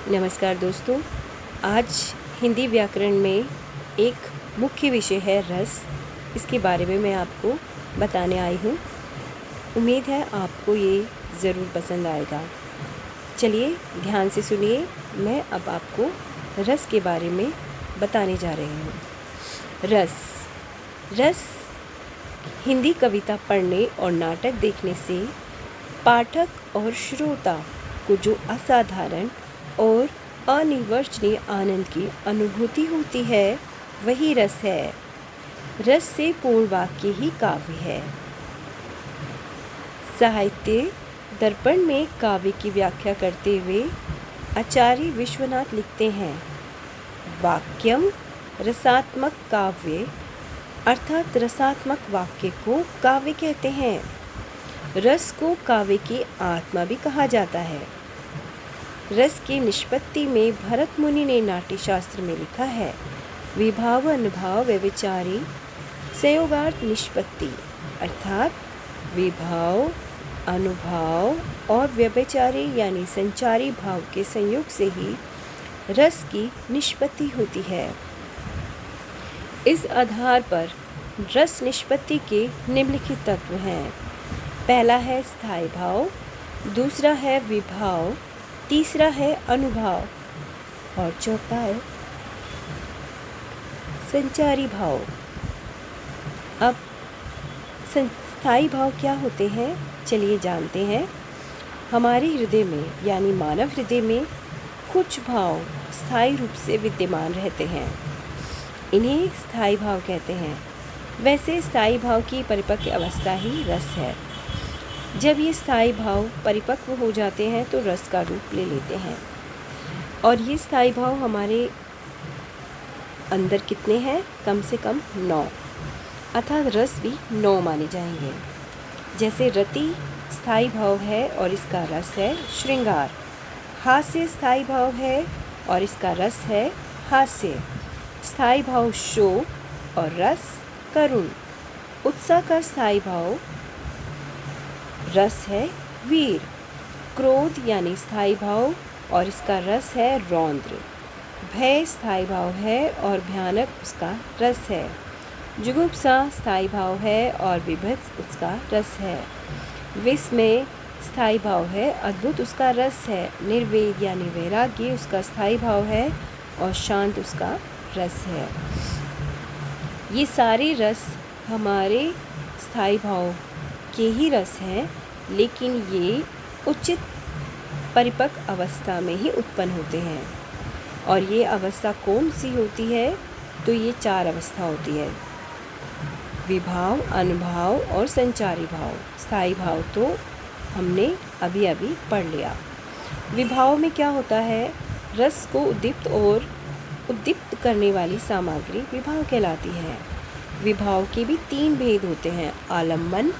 नमस्कार दोस्तों। आज हिंदी व्याकरण में एक मुख्य विषय है रस। इसके बारे में मैं आपको बताने आई हूँ। उम्मीद है आपको ये ज़रूर पसंद आएगा। चलिए ध्यान से सुनिए। मैं अब आपको रस के बारे में बताने जा रही हूँ। रस हिंदी कविता पढ़ने और नाटक देखने से पाठक और श्रोता को जो असाधारण और अनिर्वचनीय आनंद की अनुभूति होती है वही रस है। रस से पूर्ण वाक्य ही काव्य है। साहित्य दर्पण में काव्य की व्याख्या करते हुए आचार्य विश्वनाथ लिखते हैं, वाक्यम रसात्मक काव्य, अर्थात रसात्मक वाक्य को काव्य कहते हैं। रस को काव्य की आत्मा भी कहा जाता है। रस की निष्पत्ति में भरत मुनि ने नाट्यशास्त्र में लिखा है, विभाव अनुभाव व्यभिचारी संयोगार्थ निष्पत्ति, अर्थात विभाव अनुभाव और व्यभिचारी यानी संचारी भाव के संयोग से ही रस की निष्पत्ति होती है। इस आधार पर रस निष्पत्ति के निम्नलिखित तत्व हैं। पहला है स्थायी भाव, दूसरा है विभाव, तीसरा है अनुभाव और चौथा है संचारी भाव। अब स्थायी भाव क्या होते हैं, चलिए जानते हैं। हमारे हृदय में यानी मानव हृदय में कुछ भाव स्थायी रूप से विद्यमान रहते हैं, इन्हें स्थायी भाव कहते हैं। वैसे स्थायी भाव की परिपक्व अवस्था ही रस है। जब ये स्थायी भाव परिपक्व हो जाते हैं तो रस का रूप ले लेते हैं। और ये स्थायी भाव हमारे अंदर कितने हैं? कम से कम 9, अर्थात रस भी 9 माने जाएंगे। जैसे रति स्थायी भाव है और इसका रस है श्रृंगार। हास्य स्थायी भाव है और इसका रस है हास्य। स्थायी भाव शोक और रस करुण। उत्साह का स्थायी भाव रस है वीर। क्रोध यानी स्थायी भाव और इसका रस है रौद्र। भय स्थायी भाव है और भयानक उसका रस है। जुगुप्सा स्थायी भाव है और विभत्स उसका रस है। विस्मय स्थायी भाव है, अद्भुत उसका रस है। निर्वेद यानी वैराग्य उसका स्थायी भाव है और शांत उसका रस है। ये सारे रस हमारे स्थायी भाव के ही रस हैं, लेकिन ये उचित परिपक्व अवस्था में ही उत्पन्न होते हैं। और ये अवस्था कौन सी होती है? तो ये 4 अवस्था होती है, विभाव, अनुभाव और संचारी भाव। स्थायी भाव तो हमने अभी अभी पढ़ लिया। विभाव में क्या होता है? रस को उद्दीप्त करने वाली सामग्री विभाव कहलाती है। विभाव के भी 3 भेद होते हैं, आलम्बन,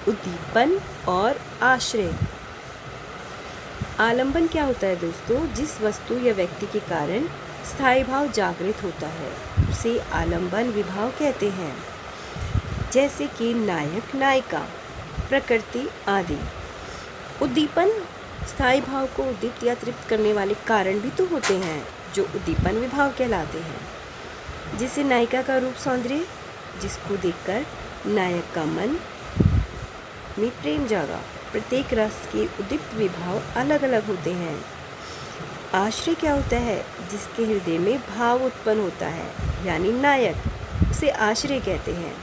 उद्दीपन और आश्रय। आलम्बन क्या होता है दोस्तों? जिस वस्तु या व्यक्ति के कारण स्थायी भाव जागृत होता है उसे आलम्बन विभाव कहते हैं। जैसे कि नायक, नायिका, प्रकृति आदि। उद्दीपन स्थायी भाव को उद्दीप्त या तृप्त करने वाले कारण भी तो होते हैं जो उद्दीपन विभाव कहलाते हैं। जैसे नायिका का रूप सौंदर्य, जिसको देखकर नायक का मन में प्रेम जागा। प्रत्येक रस के उद्दीप्त विभाव अलग अलग होते हैं। आश्रय क्या होता है? जिसके हृदय में भाव उत्पन्न होता है यानी नायक, उसे आश्रय कहते हैं।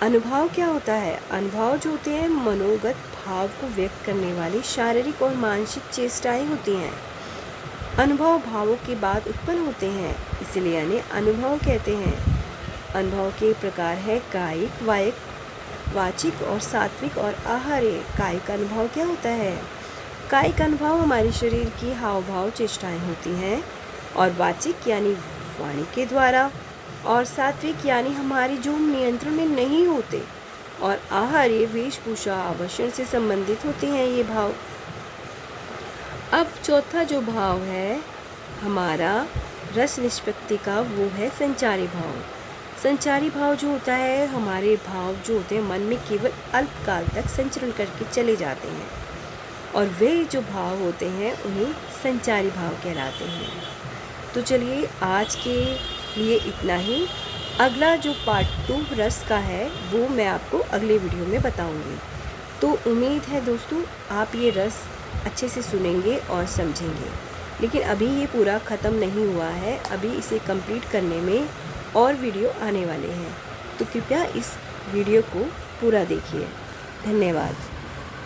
अनुभाव क्या होता है? अनुभाव जो होते हैं मनोगत भाव को व्यक्त करने वाली शारीरिक और मानसिक चेष्टाएं होती हैं। अनुभव भावों के बाद उत्पन्न होते हैं, इसलिए इन्हें अनुभव कहते हैं। अनुभव के प्रकार है कायिक, वाचिक और सात्विक और आहार्य। कायिक अनुभव क्या होता है? कायिक अनुभव हमारे शरीर की हाव भाव चेष्टाएं होती हैं, और वाचिक यानी वाणी के द्वारा, और सात्विक यानी हमारी जो नियंत्रण में नहीं होते, और आहार्य वेशभूषा आभूषण से संबंधित होते हैं ये भाव। अब चौथा जो भाव है हमारा रस निष्पत्ति का, वो है संचारी भाव। संचारी भाव जो होता है, हमारे भाव जो होते हैं मन में केवल अल्पकाल तक संचरण करके चले जाते हैं। और वे जो भाव होते हैं उन्हें संचारी भाव कहलाते हैं। तो चलिए आज के लिए इतना ही। अगला जो पार्ट 2 रस का है वो मैं आपको अगले वीडियो में बताऊंगी। तो उम्मीद है दोस्तों आप ये रस अच्छे से सुनेंगे और समझेंगे। लेकिन अभी ये पूरा ख़त्म नहीं हुआ है, अभी इसे कंप्लीट करने में और वीडियो आने वाले हैं। तो कृपया इस वीडियो को पूरा देखिए। धन्यवाद।